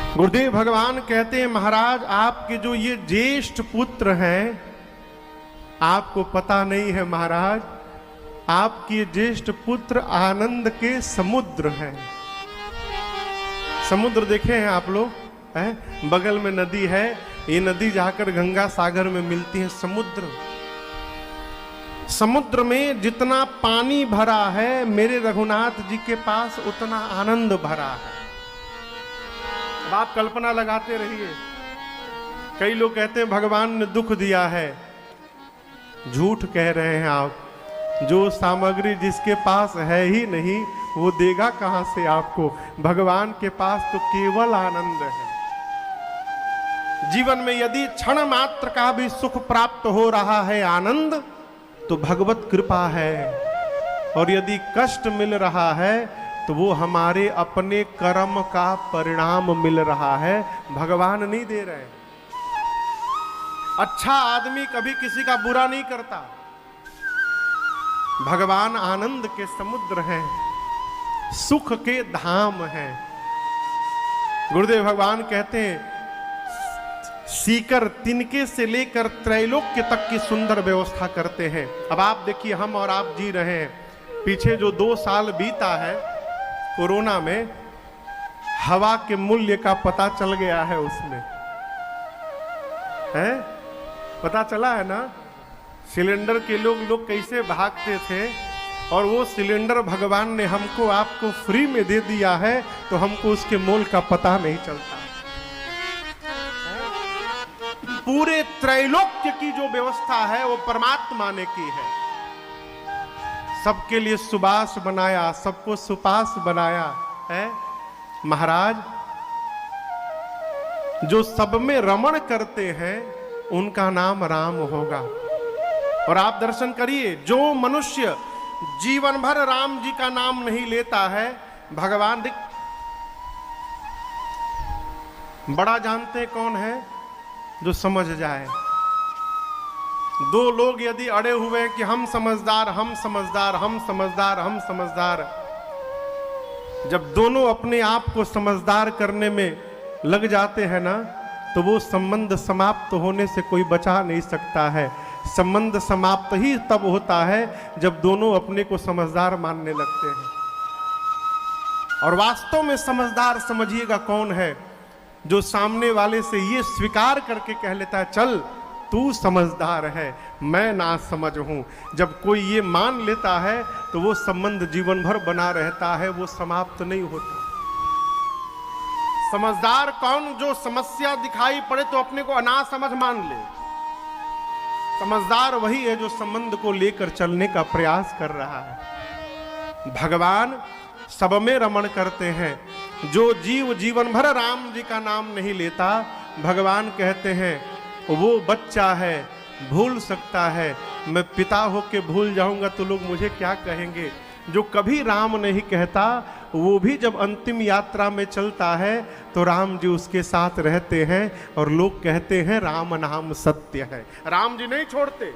गुरुदेव भगवान कहते हैं, महाराज आपके जो ये ज्येष्ठ पुत्र हैं, आपको पता नहीं है महाराज, आपके ज्येष्ठ पुत्र आनंद के समुद्र हैं। समुद्र देखे हैं आप लोग, हैं? बगल में नदी है, ये नदी जाकर गंगा सागर में मिलती है। समुद्र में जितना पानी भरा है, मेरे रघुनाथ जी के पास उतना आनंद भरा है। अब आप कल्पना लगाते रहिए। कई लोग कहते हैं भगवान ने दुख दिया है, झूठ कह रहे हैं आप। जो सामग्री जिसके पास है ही नहीं, वो देगा कहां से आपको। भगवान के पास तो केवल आनंद है। जीवन में यदि क्षण मात्र का भी सुख प्राप्त हो रहा है, आनंद, तो भगवत कृपा है। और यदि कष्ट मिल रहा है तो वो हमारे अपने कर्म का परिणाम मिल रहा है, भगवान नहीं दे रहे। अच्छा आदमी कभी किसी का बुरा नहीं करता। भगवान आनंद के समुद्र हैं, सुख के धाम हैं। गुरुदेव भगवान कहते हैं, सीकर तिनके से लेकर त्रैलोक्य तक की सुंदर व्यवस्था करते हैं। अब आप देखिए, हम और आप जी रहे हैं। पीछे जो 2 साल बीता है कोरोना में, हवा के मूल्य का पता चल गया है। उसमें है, पता चला है ना, सिलेंडर के लोग कैसे भागते थे, और वो सिलेंडर भगवान ने हमको आपको फ्री में दे दिया है, तो हमको उसके मोल का पता नहीं चलता। पूरे त्रैलोक्य की जो व्यवस्था है वो परमात्मा ने की है। सबके लिए सुबास बनाया, सबको सुपास बनाया है। महाराज जो सब में रमण करते हैं, उनका नाम राम होगा। और आप दर्शन करिए, जो मनुष्य जीवन भर राम जी का नाम नहीं लेता है, भगवान बड़ा जानते कौन है, जो समझ जाए। 2 लोग यदि अड़े हुए हैं कि हम समझदार, हम समझदार, हम समझदार, हम समझदार, जब दोनों अपने आप को समझदार करने में लग जाते हैं ना, तो वो संबंध समाप्त होने से कोई बचा नहीं सकता है। संबंध समाप्त ही तब होता है जब दोनों अपने को समझदार मानने लगते हैं। और वास्तव में समझदार समझिएगा कौन है, जो सामने वाले से ये स्वीकार करके कह लेता है, चल तू समझदार है, मैं ना समझ हूं। जब कोई ये मान लेता है तो वो संबंध जीवन भर बना रहता है, वो समाप्त नहीं होता। समझदार कौन, जो समस्या दिखाई पड़े तो अपने को अनासमझ मान ले। समझदार वही है जो संबंध को लेकर चलने का प्रयास कर रहा है। भगवान सब में रमण करते हैं। जो जीव जीवन भर राम जी का नाम नहीं लेता, भगवान कहते हैं वो बच्चा है, भूल सकता है। मैं पिता होके भूल जाऊंगा तो लोग मुझे क्या कहेंगे। जो कभी राम नहीं कहता, वो भी जब अंतिम यात्रा में चलता है तो राम जी उसके साथ रहते हैं, और लोग कहते हैं राम नाम सत्य है। राम जी नहीं छोड़ते।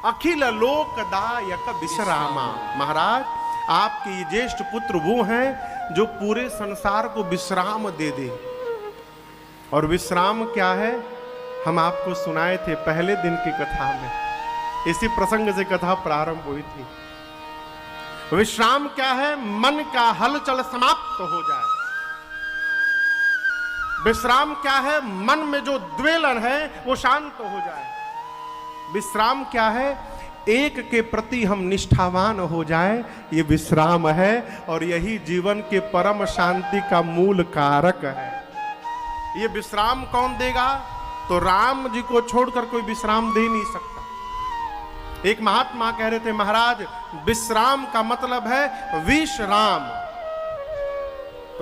अखिल लोकदायक विश्रामा। महाराज आपके ये ज्येष्ठ पुत्र वो हैं जो पूरे संसार को विश्राम दे दे। और विश्राम क्या है, हम आपको सुनाए थे पहले दिन की कथा में। इसी प्रसंग से कथा प्रारंभ हुई थी। विश्राम क्या है, मन का हलचल समाप्त हो जाए। विश्राम क्या है, मन में जो द्वेलन है वो शांत हो जाए। विश्राम क्या है, एक के प्रति हम निष्ठावान हो जाएं, ये विश्राम है। और यही जीवन के परम शांति का मूल कारक है। ये विश्राम कौन देगा, तो राम जी को छोड़कर कोई विश्राम दे नहीं सकता। एक महात्मा कह रहे थे, महाराज विश्राम का मतलब है विश्राम।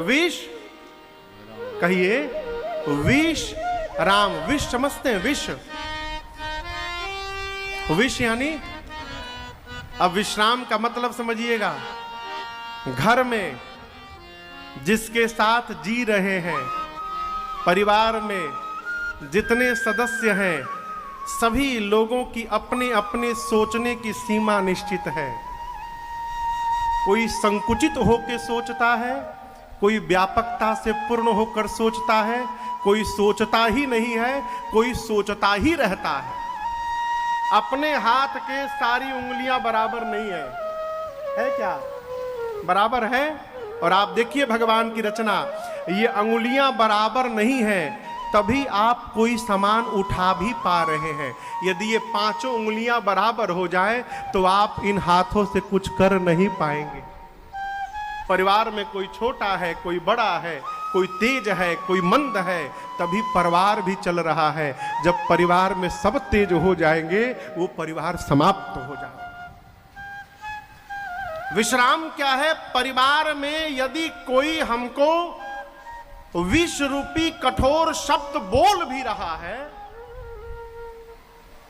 विश कहिए, विश राम। विश समझते हैं, विश विश यानी, अब विश्राम का मतलब समझिएगा, घर में जिसके साथ जी रहे हैं, परिवार में जितने सदस्य हैं, सभी लोगों की अपने अपने सोचने की सीमा निश्चित है। कोई संकुचित होकर सोचता है, कोई व्यापकता से पूर्ण होकर सोचता है, कोई सोचता ही नहीं है, कोई सोचता ही रहता है। अपने हाथ के सारी उंगलियां बराबर नहीं है क्या? बराबर है। और आप देखिए भगवान की रचना, ये अंगुलियां बराबर नहीं है, तभी आप कोई सामान उठा भी पा रहे हैं। यदि ये पांचों उंगलियां बराबर हो जाए तो आप इन हाथों से कुछ कर नहीं पाएंगे। परिवार में कोई छोटा है, कोई बड़ा है, कोई तेज है, कोई मंद है, तभी परिवार भी चल रहा है। जब परिवार में सब तेज हो जाएंगे, वो परिवार समाप्त हो जाएगा। विश्राम क्या है? परिवार में यदि कोई हमको विष रूपी कठोर शब्द बोल भी रहा है,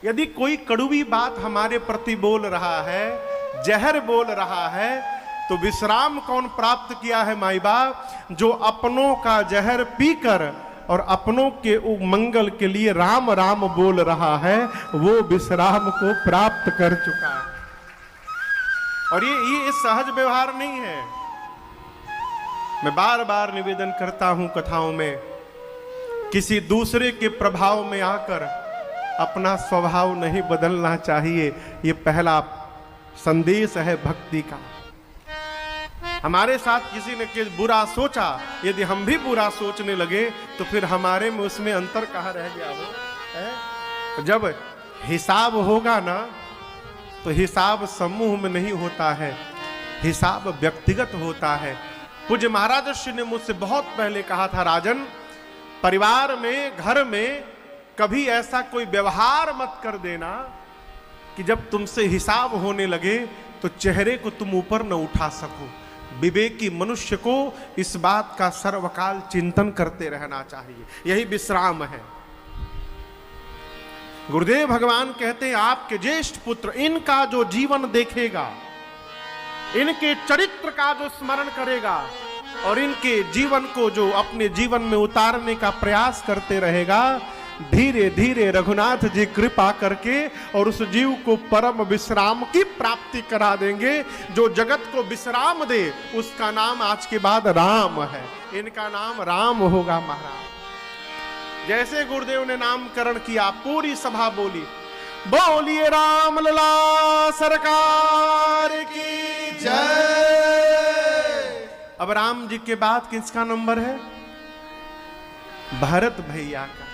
यदि कोई कड़वी बात हमारे प्रति बोल रहा है, जहर बोल रहा है, तो विश्राम कौन प्राप्त किया है माई बाप? जो अपनों का जहर पीकर और अपनों के मंगल के लिए राम राम बोल रहा है, वो विश्राम को प्राप्त कर चुका है। और ये सहज व्यवहार नहीं है। मैं बार बार निवेदन करता हूं कथाओं में, किसी दूसरे के प्रभाव में आकर अपना स्वभाव नहीं बदलना चाहिए। ये पहला संदेश है भक्ति का। हमारे साथ किसी ने बुरा सोचा, यदि हम भी बुरा सोचने लगे तो फिर हमारे में उसमें अंतर कहाँ रह गया हो? जब हिसाब होगा ना, तो हिसाब समूह में नहीं होता है, हिसाब व्यक्तिगत होता है। पूज्य महाराज श्री ने मुझसे बहुत पहले कहा था, राजन, परिवार में, घर में कभी ऐसा कोई व्यवहार मत कर देना कि जब तुमसे हिसाब होने लगे तो चेहरे को तुम ऊपर न उठा सको। विवेकी मनुष्य को इस बात का सर्वकाल चिंतन करते रहना चाहिए। यही विश्राम है। गुरुदेव भगवान कहते हैं, आपके ज्येष्ठ पुत्र इनका जो जीवन देखेगा, इनके चरित्र का जो स्मरण करेगा और इनके जीवन को जो अपने जीवन में उतारने का प्रयास करते रहेगा, धीरे धीरे रघुनाथ जी कृपा करके और उस जीव को परम विश्राम की प्राप्ति करा देंगे। जो जगत को विश्राम दे, उसका नाम आज के बाद राम है। इनका नाम राम होगा महाराज। जैसे गुरुदेव ने नामकरण किया, पूरी सभा बोली, बोलिए राम लला सरकार की जय। अब राम जी के बाद किसका नंबर है? भरत भैया का।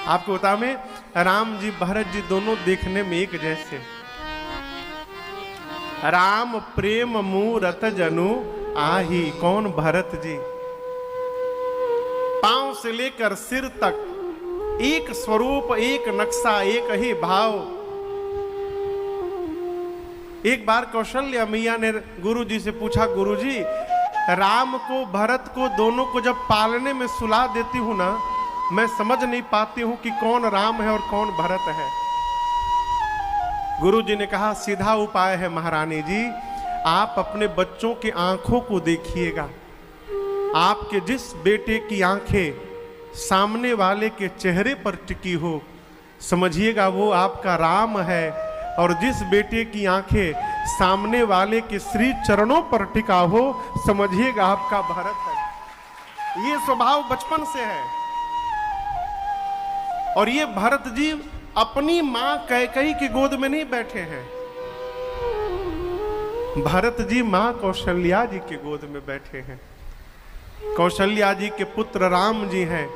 आपको बता में, राम जी भरत जी दोनों देखने में एक जैसे। राम प्रेम मूरत जनु आही। कौन? भरत जी। पांव से लेकर सिर तक एक स्वरूप, एक नक्शा, एक ही भाव। एक बार कौशल्या मैया ने गुरु जी से पूछा, गुरु जी, राम को भरत को दोनों को जब पालने में सुला देती हूं ना, मैं समझ नहीं पाती हूं कि कौन राम है और कौन भरत है। गुरु जी ने कहा, सीधा उपाय है महारानी जी, आप अपने बच्चों की आंखों को देखिएगा। आपके जिस बेटे की आंखें सामने वाले के चेहरे पर टिकी हो, समझिएगा वो आपका राम है। और जिस बेटे की आंखें सामने वाले के श्री चरणों पर टिका हो, समझिएगा आपका भरत है। ये स्वभाव बचपन से है। और ये भरत जी अपनी मां कैकेयी की गोद में नहीं बैठे हैं, भरत जी मां कौशल्या जी की गोद में बैठे हैं। कौशल्या जी के पुत्र राम जी हैं,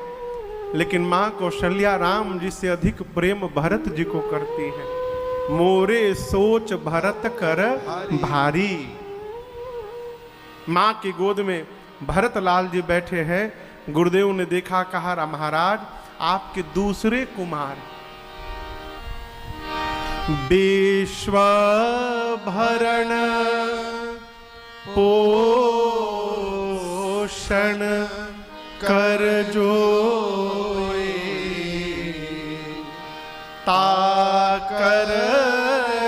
लेकिन मां कौशल्या राम जी से अधिक प्रेम भरत जी को करती हैं। मोरे सोच भरत कर भारी। मां की गोद में भरत लाल जी बैठे हैं। गुरुदेव ने देखा, कहा, महाराज आपके दूसरे कुमार विश्व भरण पोषण कर जोए, ताकर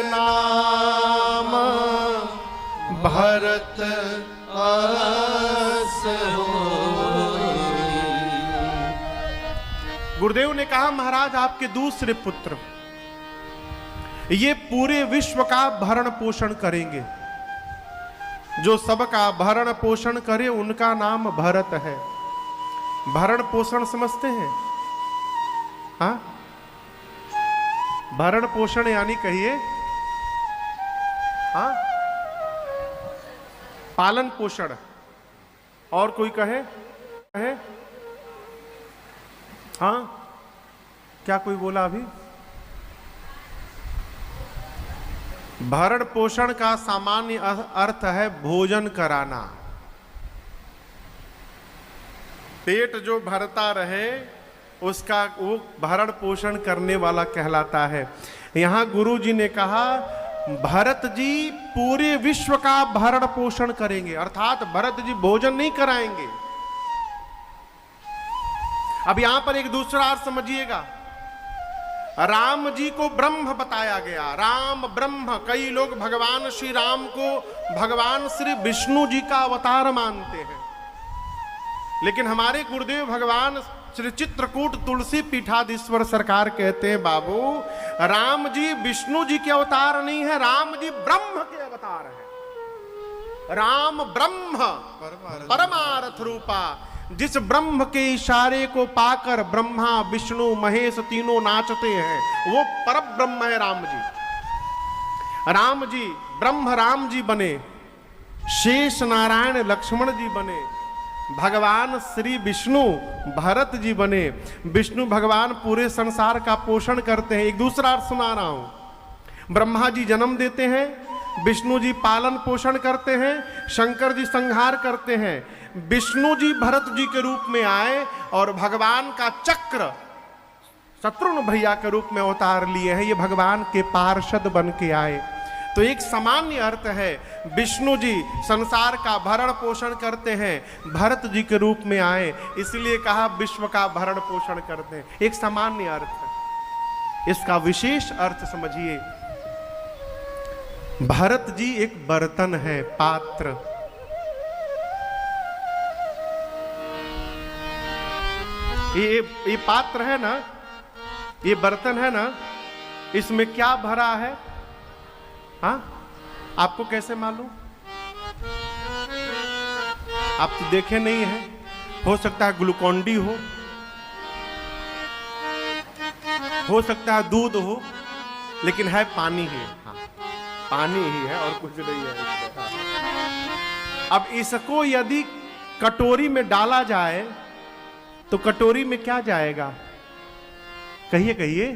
नाम भरत अस होई। गुरुदेव ने कहा, महाराज आपके दूसरे पुत्र ये पूरे विश्व का भरण पोषण करेंगे। जो सबका भरण पोषण करे उनका नाम भरत है। भरण पोषण समझते हैं? हाँ, भरण पोषण यानी कहिए, हाँ, पालन पोषण। और कोई कहे? कहे? हाँ, क्या कोई बोला अभी? भरण पोषण का सामान्य अर्थ है भोजन कराना। पेट जो भरता रहे उसका वो भरण पोषण करने वाला कहलाता है। यहां गुरु जी ने कहा भरत जी पूरे विश्व का भरण पोषण करेंगे, अर्थात भरत जी भोजन नहीं कराएंगे। अब यहां पर एक दूसरा अर्थ समझिएगा। राम जी को ब्रह्म बताया गया, राम ब्रह्म। कई लोग भगवान श्री राम को भगवान श्री विष्णु जी का अवतार मानते हैं, लेकिन हमारे गुरुदेव भगवान श्री चित्रकूट तुलसी पीठाधीश्वर सरकार कहते हैं बाबू, राम जी विष्णु जी के अवतार नहीं है, राम जी ब्रह्म के अवतार है। राम ब्रह्म परमार्थ रूपा। जिस ब्रह्म के इशारे को पाकर ब्रह्मा विष्णु महेश तीनों नाचते हैं, वो पर ब्रह्म है राम जी। राम जी ब्रह्म राम जी बने, शेष नारायण लक्ष्मण जी बने, भगवान श्री विष्णु भरत जी बने। विष्णु भगवान पूरे संसार का पोषण करते हैं। एक दूसरा अर्थ सुना रहा हूं। ब्रह्मा जी जन्म देते हैं, विष्णु जी पालन पोषण करते हैं, शंकर जी संहार करते हैं। विष्णु जी भरत जी के रूप में आए और भगवान का चक्र शत्रुघ्न भैया के रूप में अवतार लिए हैं। ये भगवान के पार्षद बन के आए। तो एक सामान्य अर्थ है, विष्णु जी संसार का भरण पोषण करते हैं, भरत जी के रूप में आए, इसलिए कहा विश्व का भरण पोषण करते हैं। एक सामान्य अर्थ है। इसका विशेष अर्थ समझिए। भरत जी एक बर्तन है, पात्र। ये पात्र है ना, ये बर्तन है ना, इसमें क्या भरा है? हाँ, आपको कैसे मालूम? आप तो देखे नहीं है। हो सकता है ग्लूकोन डी हो सकता है दूध हो, लेकिन है पानी ही। हाँ, पानी ही है और कुछ नहीं है। अब इसको यदि कटोरी में डाला जाए तो कटोरी में क्या जाएगा? कहिए कहिए।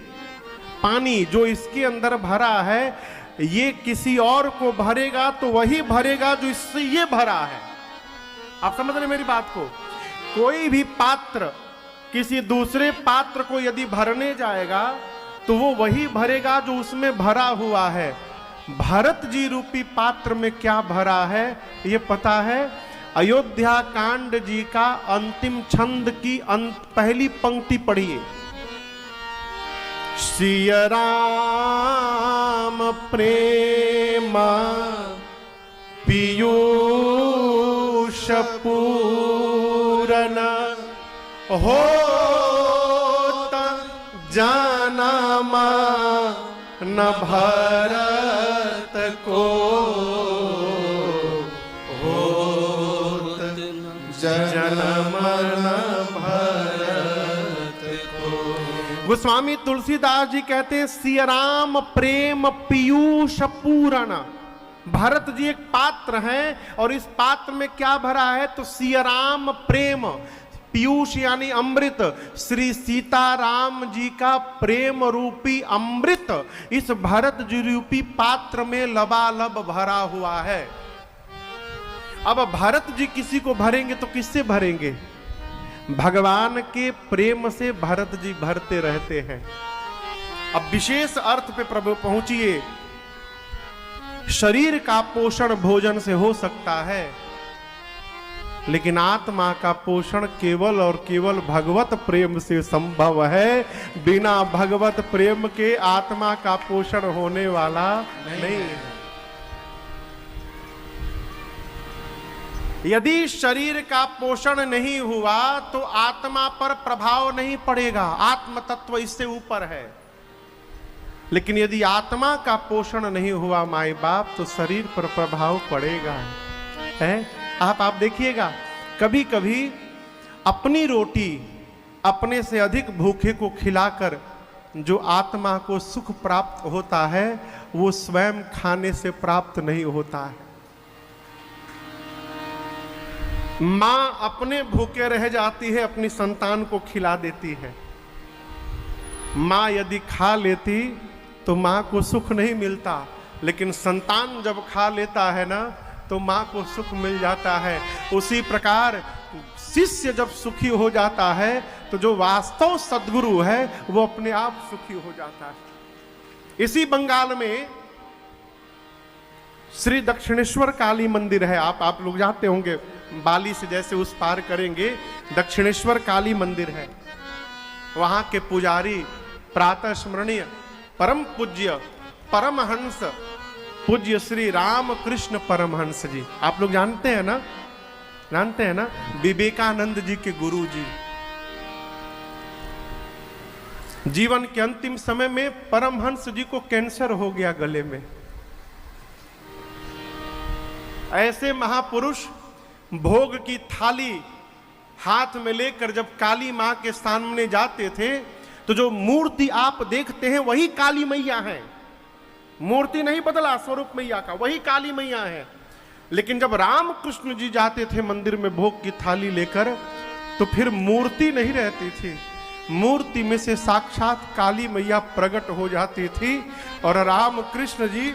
पानी जो इसके अंदर भरा है, ये किसी और को भरेगा तो वही भरेगा जो इससे ये भरा है। आप समझ रहे मेरी बात को? कोई भी पात्र किसी दूसरे पात्र को यदि भरने जाएगा तो वो वही भरेगा जो उसमें भरा हुआ है। भरत जी रूपी पात्र में क्या भरा है ये पता है? अयोध्या कांड जी का अंतिम छंद की पहली पंक्ति पढ़िए। सिय राम प्रेम पीयूष पूरन होत जानमा न भरत को जन्म न भरत को। गोस्वामी तुलसीदास जी कहते हैं सिय राम प्रेम पीयूष पूरण। भरत जी एक पात्र हैं और इस पात्र में क्या भरा है? तो सिय राम प्रेम, पीयूष यानी अमृत, श्री सीताराम जी का प्रेम रूपी अमृत इस भरत जी रूपी पात्र में लबालब भरा हुआ है। अब भरत जी किसी को भरेंगे तो किससे भरेंगे? भगवान के प्रेम से भरत जी भरते रहते हैं। अब विशेष अर्थ पे प्रभु पहुंचिए। शरीर का पोषण भोजन से हो सकता है, लेकिन आत्मा का पोषण केवल और केवल भगवत प्रेम से संभव है। बिना भगवत प्रेम के आत्मा का पोषण होने वाला नहीं है। यदि शरीर का पोषण नहीं हुआ तो आत्मा पर प्रभाव नहीं पड़ेगा, आत्म तत्व इससे ऊपर है। लेकिन यदि आत्मा का पोषण नहीं हुआ माई बाप, तो शरीर पर प्रभाव पड़ेगा। है। आप देखिएगा, कभी कभी अपनी रोटी अपने से अधिक भूखे को खिलाकर जो आत्मा को सुख प्राप्त होता है वो स्वयं खाने से प्राप्त नहीं होता है। मां अपने भूखे रह जाती है, अपनी संतान को खिला देती है। मां यदि खा लेती तो मां को सुख नहीं मिलता, लेकिन संतान जब खा लेता है ना तो मां को सुख मिल जाता है। उसी प्रकार शिष्य जब सुखी हो जाता है तो जो वास्तव सद्गुरु है वो अपने आप सुखी हो जाता है। इसी बंगाल में श्री दक्षिणेश्वर काली मंदिर है। आप लोग जाते होंगे, बाली से जैसे उस पार करेंगे दक्षिणेश्वर काली मंदिर है। वहां के पुजारी प्रातः स्मरणीय परम पूज्य परमहंस पूज्य श्री रामकृष्ण परमहंस जी, आप लोग जानते हैं ना, जानते हैं ना, विवेकानंद जी के गुरु जी। जीवन के अंतिम समय में परमहंस जी को कैंसर हो गया गले में। ऐसे महापुरुष भोग की थाली हाथ में लेकर जब काली मां के सामने जाते थे तो जो मूर्ति आप देखते हैं वही काली मैया है। मूर्ति नहीं बदला, स्वरूप मैया का वही काली मैया है। लेकिन जब रामकृष्ण जी जाते थे मंदिर में भोग की थाली लेकर तो फिर मूर्ति नहीं रहती थी, मूर्ति में से साक्षात काली मैया प्रकट हो जाती थी और रामकृष्ण जी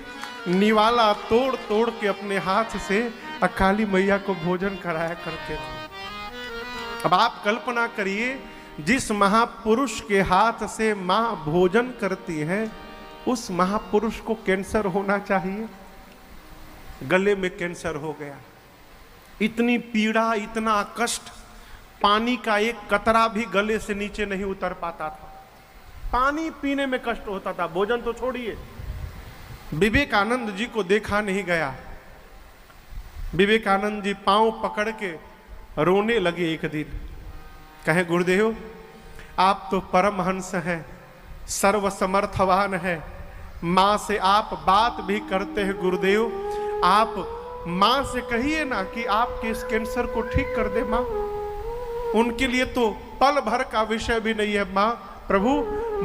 निवाला तोड़ तोड़ के अपने हाथ से काली मैया को भोजन कराया करते थे। अब आप कल्पना करिए, जिस महापुरुष के हाथ से मां भोजन करती है उस महापुरुष को कैंसर होना चाहिए, गले में कैंसर हो गया। इतनी पीड़ा, इतना कष्ट, पानी का एक कतरा भी गले से नीचे नहीं उतर पाता था, पानी पीने में कष्ट होता था, भोजन तो छोड़िए। विवेकानंद जी को देखा नहीं गया। विवेकानंद जी पांव पकड़ के रोने लगे एक दिन, कहे गुरुदेव आप तो परमहंस हैं, सर्वसमर्थवान है, मां से आप बात भी करते हैं गुरुदेव, आप मां से कहिए ना कि आपके इस कैंसर को ठीक कर दे मां, उनके लिए तो पल भर का विषय भी नहीं है मां, प्रभु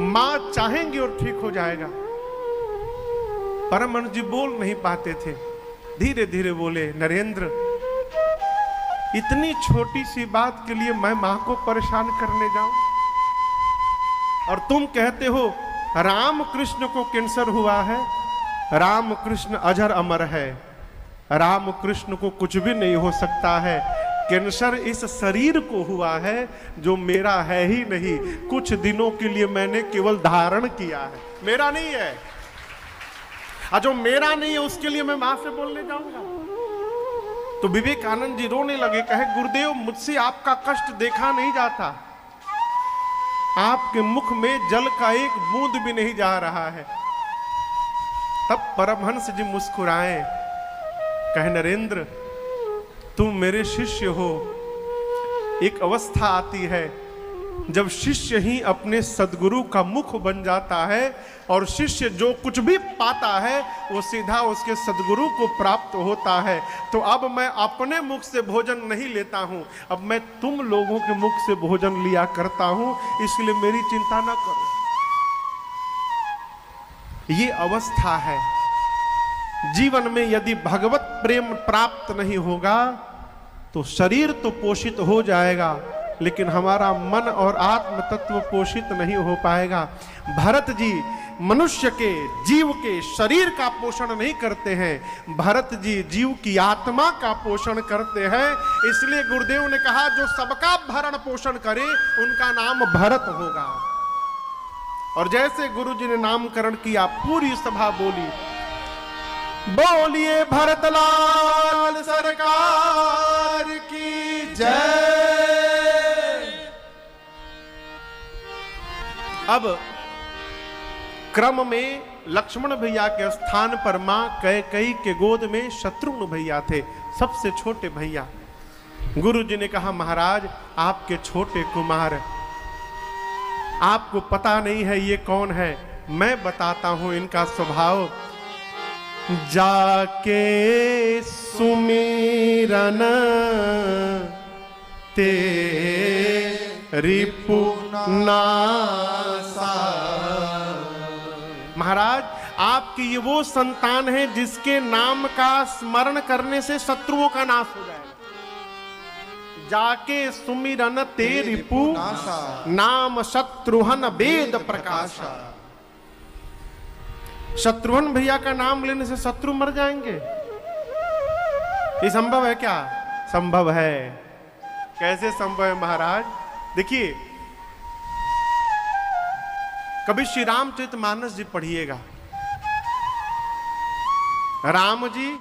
मां चाहेंगी और ठीक हो जाएगा। परमहंस जी बोल नहीं पाते थे, धीरे धीरे बोले, नरेंद्र इतनी छोटी सी बात के लिए मैं मां को परेशान करने जाऊं? और तुम कहते हो रामकृष्ण को कैंसर हुआ है, रामकृष्ण अजर अमर है, रामकृष्ण को कुछ भी नहीं हो सकता है। कैंसर इस शरीर को हुआ है जो मेरा है ही नहीं, कुछ दिनों के लिए मैंने केवल धारण किया है, मेरा नहीं है। और जो मेरा नहीं है उसके लिए मैं मां से बोलने जाऊंगा? तो विवेकानंद जी रोने लगे, कहे गुरुदेव मुझसे आपका कष्ट देखा नहीं जाता, आपके मुख में जल का एक बूंद भी नहीं जा रहा है। तब परमहंस जी मुस्कुराए, कहे नरेंद्र तुम मेरे शिष्य हो। एक अवस्था आती है जब शिष्य ही अपने सद्गुरु का मुख बन जाता है और शिष्य जो कुछ भी पाता है वो सीधा उसके सद्गुरु को प्राप्त होता है। तो अब मैं अपने मुख से भोजन नहीं लेता हूं, अब मैं तुम लोगों के मुख से भोजन लिया करता हूं, इसलिए मेरी चिंता ना करो। ये अवस्था है जीवन में। यदि भगवत प्रेम प्राप्त नहीं होगा तो शरीर तो पोषित हो जाएगा लेकिन हमारा मन और आत्म तत्व पोषित नहीं हो पाएगा। भरत जी मनुष्य के, जीव के शरीर का पोषण नहीं करते हैं, भरत जी जीव की आत्मा का पोषण करते हैं। इसलिए गुरुदेव ने कहा जो सबका भरण पोषण करे उनका नाम भरत होगा। और जैसे गुरु जी ने नामकरण किया पूरी सभा बोली, बोलिए भरतलाल सरकार की जय। अब क्रम में लक्ष्मण भैया के स्थान पर मां कैकेयी के गोद में शत्रुघ्न भैया थे, सबसे छोटे भैया। गुरु जी ने कहा महाराज आपके छोटे कुमार, आपको पता नहीं है ये कौन है, मैं बताता हूं इनका स्वभाव। जाके सुमिरन तेरी पुनासा। महाराज, आपकी ये वो संतान है जिसके नाम का स्मरण करने से शत्रुओं का नाश हो जाएगा। जाके सुमिरन तेरी पुनासा, नाम शत्रुहन वेद प्रकाशा। शत्रुघ्न भैया का नाम लेने से शत्रु मर जाएंगे? ये संभव है क्या? संभव है। कैसे संभव है महाराज? देखिए, कभी श्री रामचरितमानस जी पढ़िएगा। राम जी